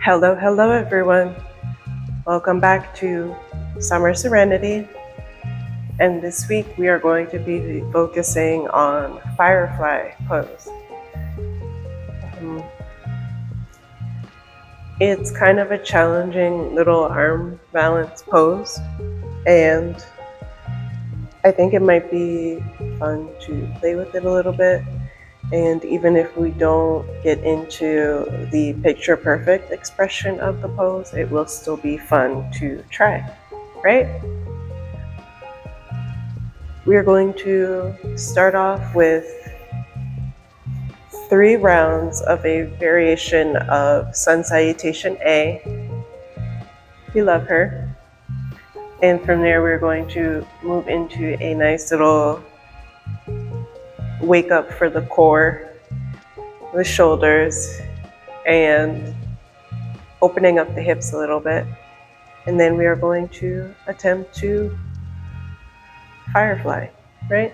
Hello everyone. Welcome back to Summer Serenity. And this week we are going to be focusing on Firefly pose. It's kind of a challenging little arm balance pose, and I think it might be fun to play with it a little bit. And even if we don't get into the picture perfect expression of the pose, it will still be fun to try, right? We are going to start off with 3 rounds of a variation of Sun Salutation A. We love her. And from there, we're going to move into a nice little wake up for the core, the shoulders, and opening up the hips a little bit. And then we are going to attempt to Firefly, right?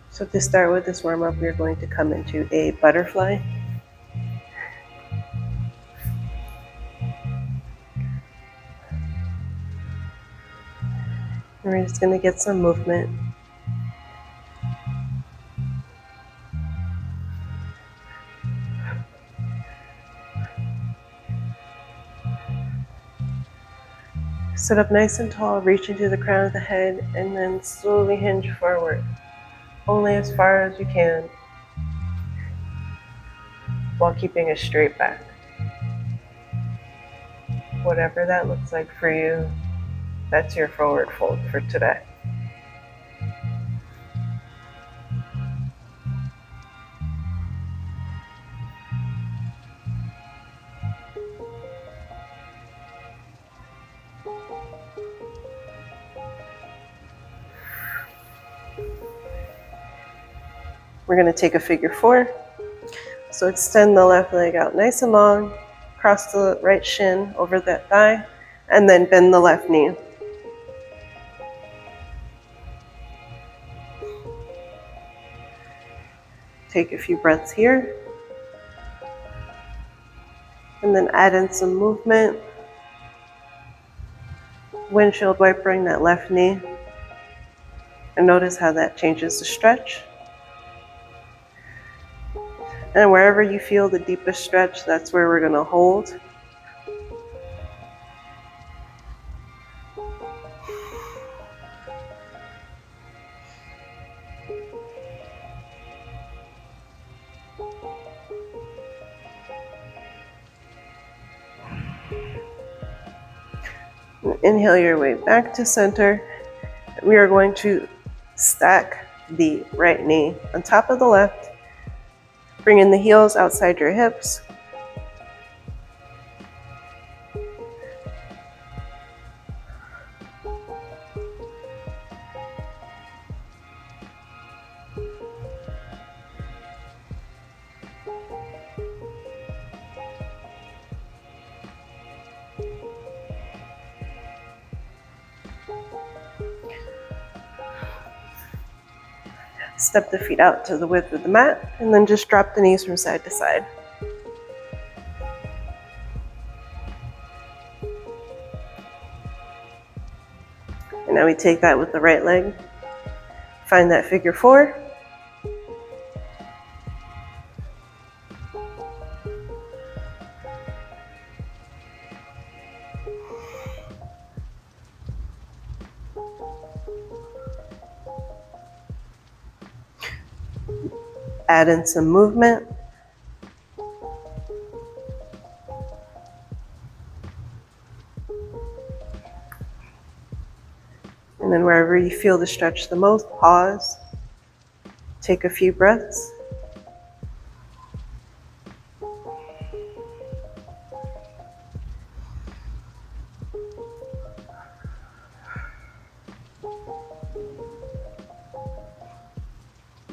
So to start with this warm up, we're going to come into a butterfly. And we're just going to get some movement. Sit up nice and tall, reach into the crown of the head, and then slowly hinge forward, only as far as you can, while keeping a straight back. Whatever that looks like for you, that's your forward fold for today. We're going to take a figure 4. So extend the left leg out nice and long, cross the right shin over that thigh, and then bend the left knee. Take a few breaths here, and then add in some movement. Windshield wipering that left knee, and notice how that changes the stretch. And wherever you feel the deepest stretch, that's where we're going to hold. Inhale your way back to center. We are going to stack the right knee on top of the left. Bring in the heels outside your hips. Step the feet out to the width of the mat, and then just drop the knees from side to side. And now we take that with the right leg. Find that figure 4. Add in some movement. And then wherever you feel the stretch the most, pause. Take a few breaths.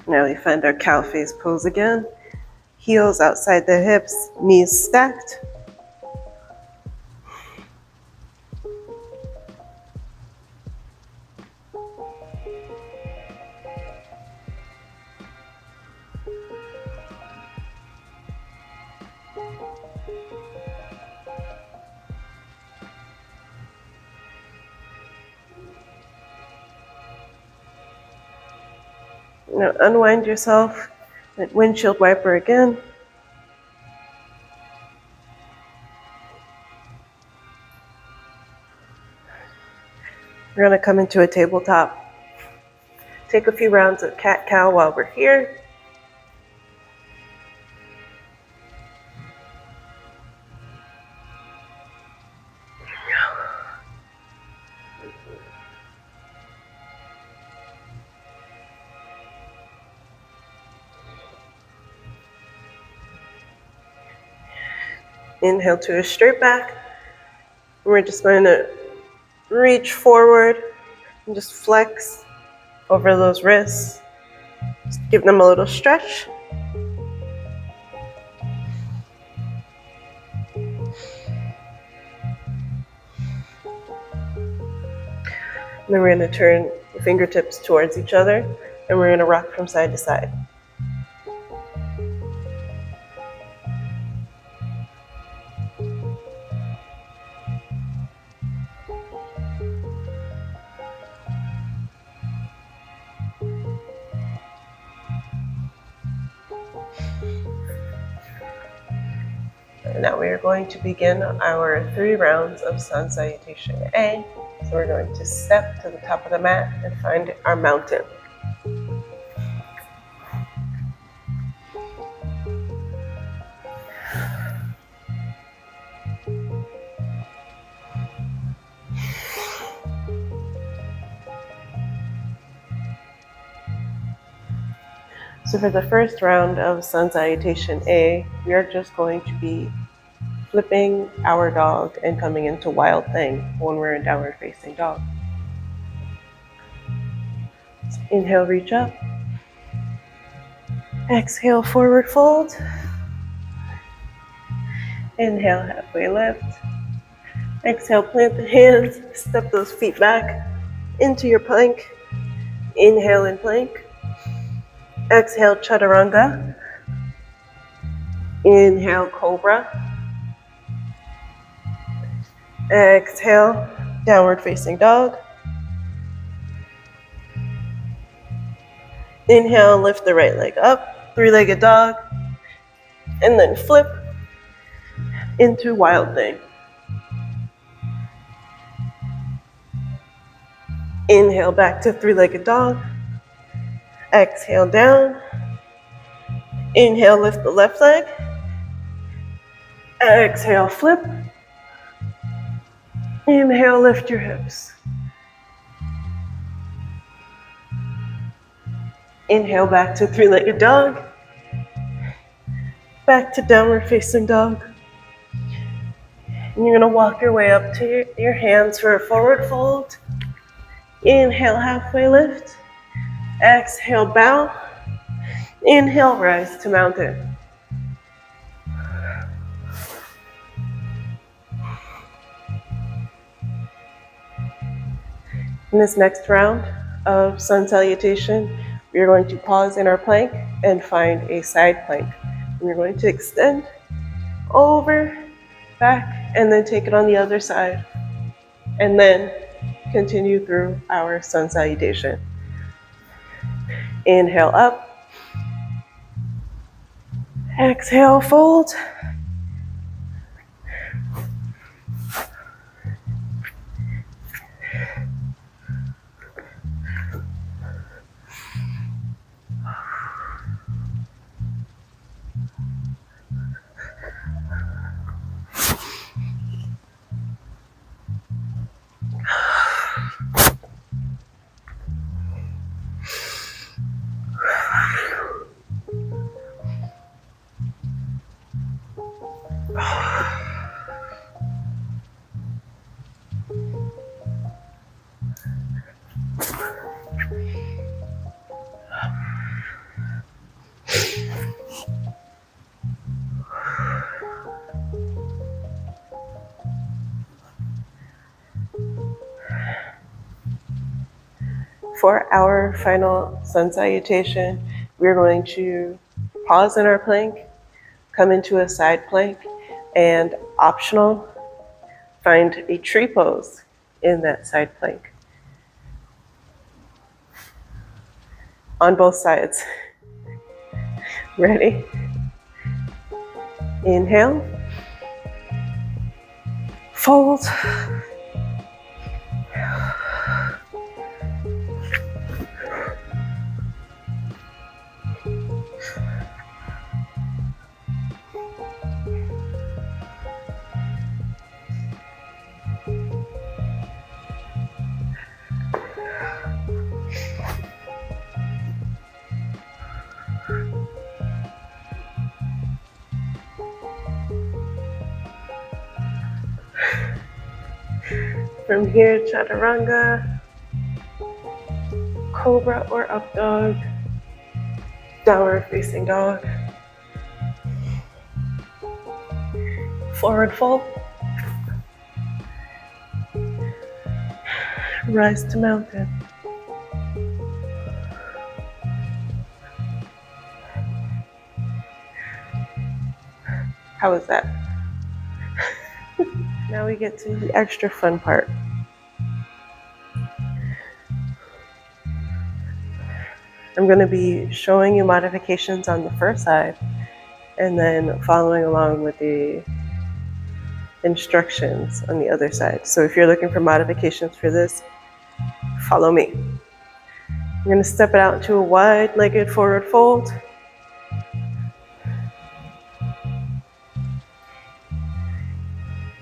Now we find our cow face pose again. Heels outside the hips, knees stacked. Now unwind yourself with windshield wiper again. We're going to come into a tabletop. Take a few rounds of cat-cow while we're here. Inhale to a straight back. We're just going to reach forward and just flex over those wrists. Just give them a little stretch. And then we're going to turn the fingertips towards each other, and we're going to rock from side to side. And now we are going to begin our 3 rounds of Sun Salutation A. So we're going to step to the top of the mat and find our mountain. So for the first round of Sun Salutation A, we are just going to be flipping our dog and coming into Wild Thing when we're in downward facing dog. So inhale, reach up. Exhale, forward fold. Inhale, halfway lift. Exhale, plant the hands, step those feet back into your plank. Inhale in plank. Exhale, chaturanga. Inhale, cobra. Exhale, downward facing dog. Inhale, lift the right leg up, 3-legged dog. And then flip into Wild Thing. Inhale, back to 3-legged dog. Exhale, down. Inhale, lift the left leg. Exhale, flip. Inhale, lift your hips. Inhale, back to 3-legged dog. Back to downward facing dog. And you're going to walk your way up to your hands for a forward fold. Inhale, halfway lift. Exhale, bow. Inhale, rise to mountain. In this next round of Sun Salutation, we are going to pause in our plank and find a side plank. We're going to extend over, back, and then take it on the other side. And then continue through our Sun Salutation. Inhale up. Exhale, fold. For our final Sun Salutation, we're going to pause in our plank, come into a side plank, And optional, find a tree pose in that side plank. On both sides. Ready? Inhale. Fold. From here, chaturanga, cobra or up dog, downward facing dog, forward fold, rise to mountain. How was that? Now we get to the extra fun part. I'm going to be showing you modifications on the first side and then following along with the instructions on the other side. So if you're looking for modifications for this, follow me. I'm going to step it out to a wide-legged forward fold.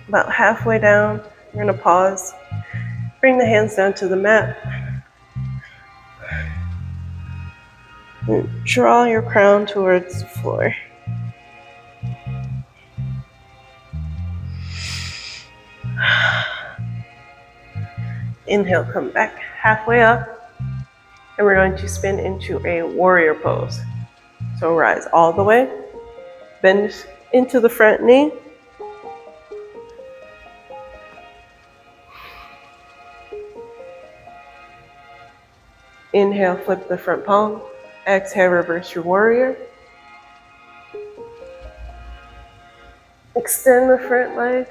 About halfway down, you're going to pause. Bring the hands down to the mat. And draw your crown towards the floor. Inhale, come back halfway up. And we're going to spin into a warrior pose. So rise all the way. Bend into the front knee. Inhale, flip the front palm. Exhale, reverse your warrior. Extend the front leg.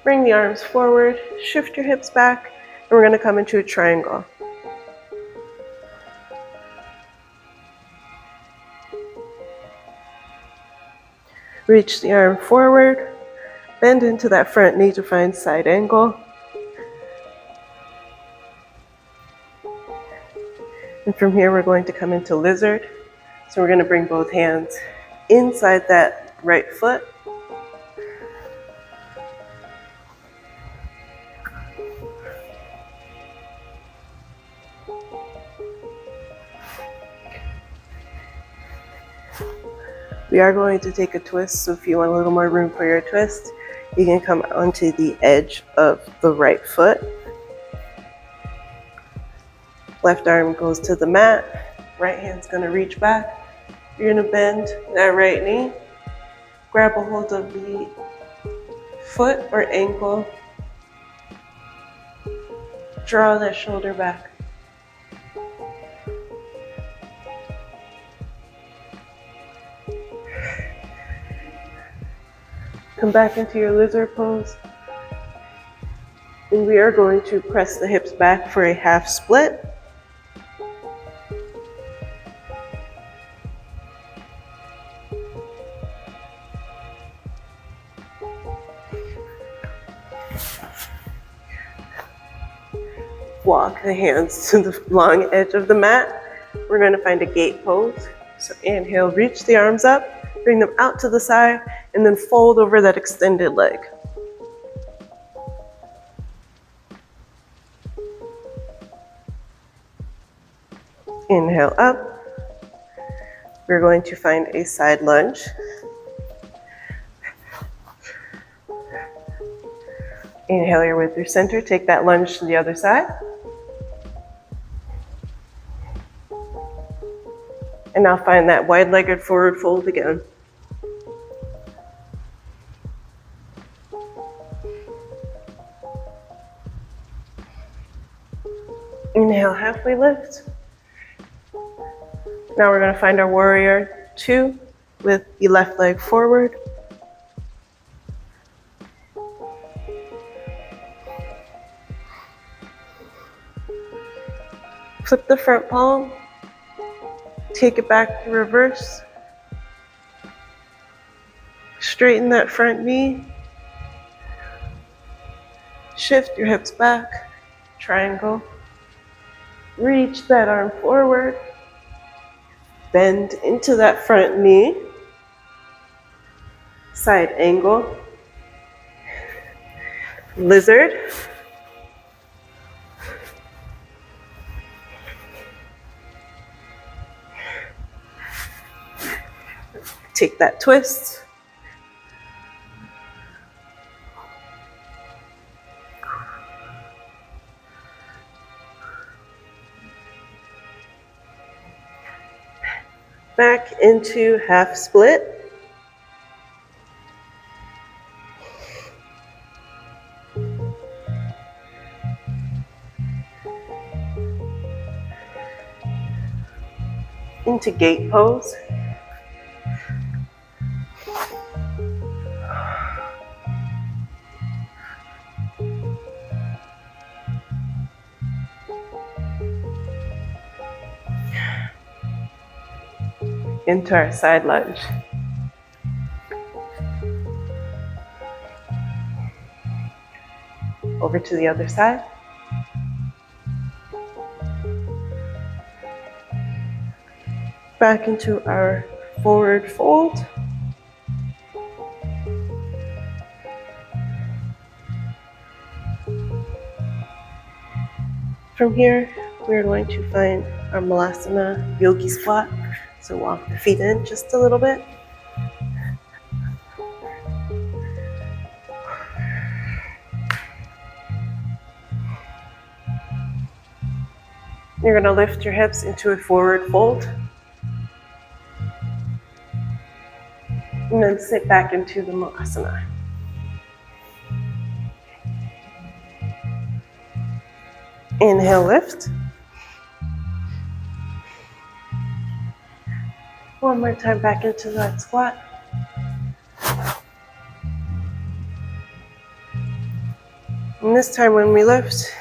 Bring the arms forward. Shift your hips back. And we're going to come into a triangle. Reach the arm forward. Bend into that front knee to find side angle. And from here, we're going to come into lizard. So we're going to bring both hands inside that right foot. We are going to take a twist, so if you want a little more room for your twist, you can come onto the edge of the right foot. Left arm goes to the mat, right hand's gonna reach back. You're gonna bend that right knee, grab a hold of the foot or ankle, draw that shoulder back. Come back into your lizard pose. And we are going to press the hips back for a half split. Walk the hands to the long edge of the mat. We're going to find a gate pose. So inhale, reach the arms up, bring them out to the side, and then fold over that extended leg. Inhale up. We're going to find a side lunge. Inhale your way through center. Take that lunge to the other side. And now find that wide-legged forward fold again. Inhale, halfway lift. Now we're going to find our warrior 2. with the left leg forward. Flip the front palm, take it back to reverse. Straighten that front knee. Shift your hips back, triangle. Reach that arm forward. Bend into that front knee. Side angle. Lizard. Take that twist. Back into half split. Into gate pose. Into our side lunge. Over to the other side. Back into our forward fold. From here, we're going to find our Malasana yogi squat. So walk the feet in just a little bit. You're going to lift your hips into a forward fold. And then sit back into the Malasana. Inhale, lift. One more time back into that squat. And this time when we lift,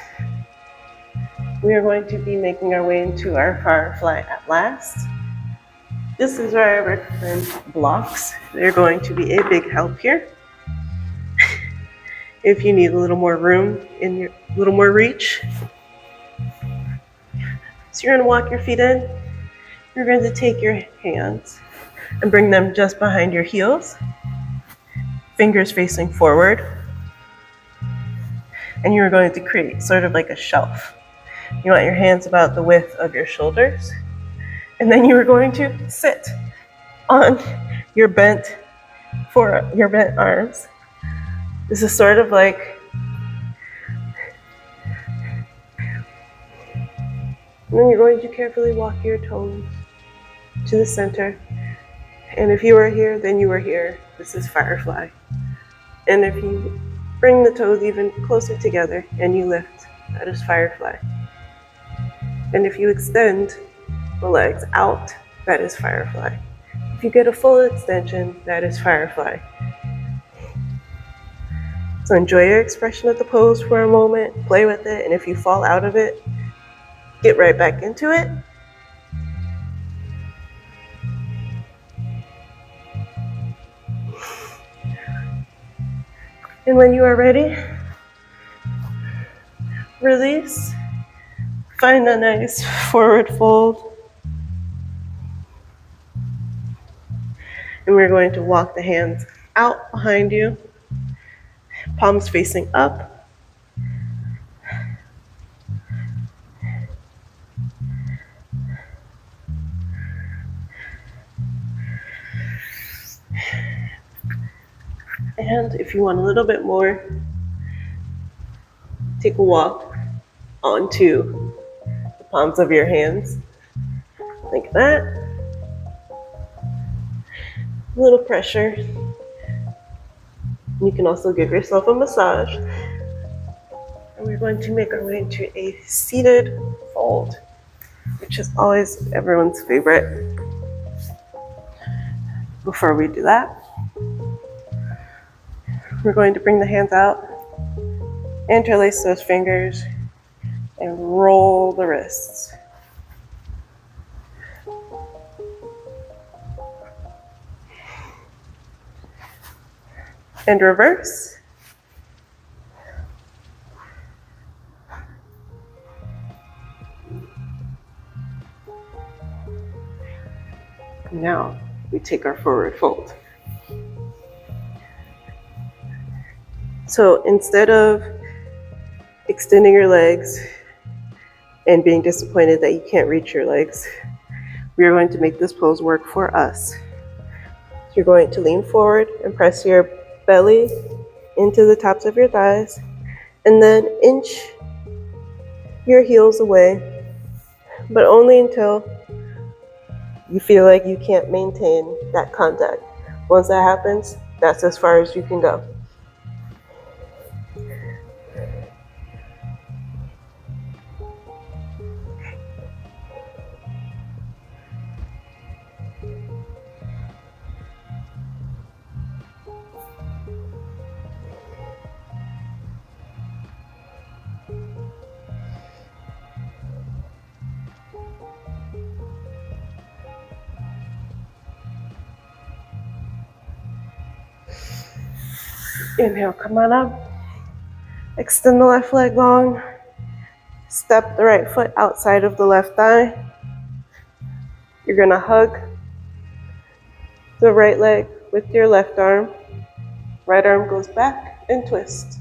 we are going to be making our way into our Firefly at last. This is where I recommend blocks. They're going to be a big help here. If you need a little more room in your, little more reach. So you're going to walk your feet in. You're going to take your hands and bring them just behind your heels. Fingers facing forward. And you're going to create sort of like a shelf. You want your hands about the width of your shoulders. And then you are going to sit on your bent arms. This is sort of like, and then you're going to carefully walk your toes to the center. And if you are here, then you are here. This is Firefly. And if you bring the toes even closer together and you lift, that is Firefly. And if you extend the legs out, that is Firefly. If you get a full extension, that is Firefly. So enjoy your expression of the pose for a moment, play with it, and if you fall out of it, get right back into it. And when you are ready, release. Find a nice forward fold. And we're going to walk the hands out behind you, palms facing up. And if you want a little bit more, take a walk onto the palms of your hands, like that. A little pressure. You can also give yourself a massage. And we're going to make our way into a seated fold, which is always everyone's favorite. Before we do that, we're going to bring the hands out, interlace those fingers, and roll the wrists. And reverse. Now we take our forward fold. So instead of extending your legs and being disappointed that you can't reach your legs, we are going to make this pose work for us. You're going to lean forward and press your belly into the tops of your thighs, and then inch your heels away, but only until you feel like you can't maintain that contact. Once that happens, that's as far as you can go. Inhale, come on up. Extend the left leg long. Step the right foot outside of the left thigh. You're gonna hug the right leg with your left arm. Right arm goes back and twist.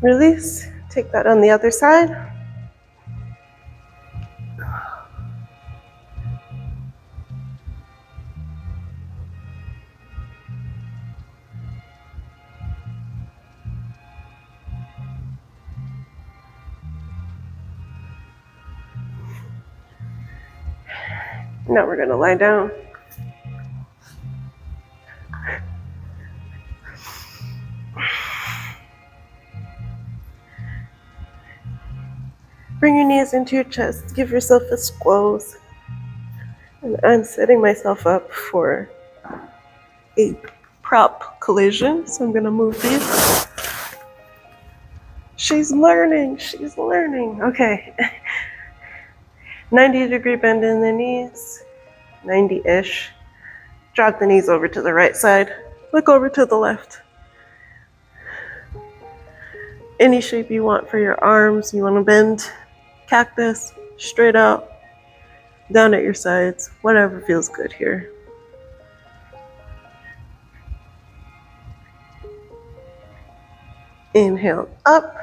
Release. Take that on the other side. Now we're gonna lie down. Bring your knees into your chest. Give yourself a squoze. And I'm setting myself up for a prop collision, so I'm gonna move these. She's learning. Okay. 90-degree bend in the knees. 90-ish. Drop the knees over to the right side. Look over to the left. Any shape you want for your arms. You want to bend, cactus, straight out, down at your sides, whatever feels good here. Inhale up,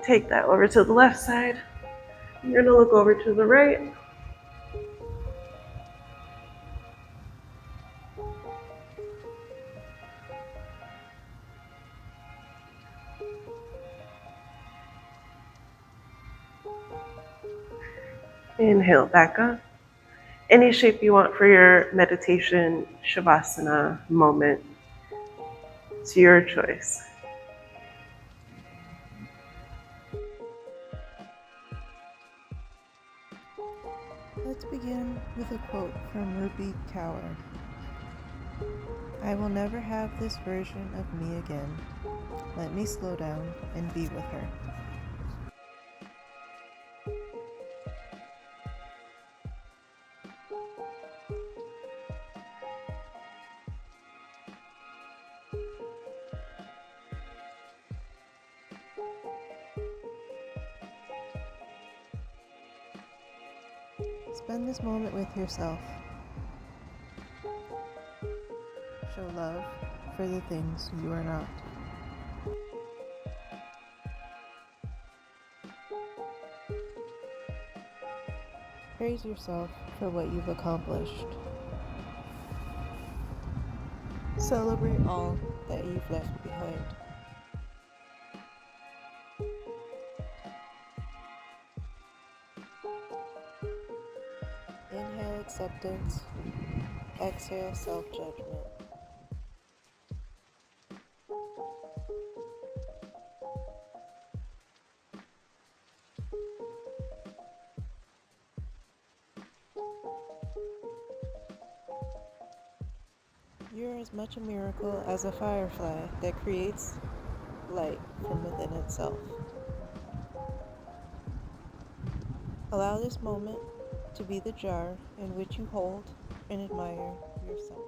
take that over to the left side. You're gonna look over to the right. Inhale back up. Any shape you want for your meditation shavasana moment. It's your choice. Let's begin with a quote from Rupi Kaur. "I will never have this version of me again. Let me slow down and be with her." Spend this moment with yourself. Show love for the things you are not. Praise yourself for what you've accomplished. Celebrate all that you've left behind. Inhale acceptance, exhale self-judgment. You're as much a miracle as a firefly that creates light from within itself. Allow this moment to be the jar in which you hold and admire yourself.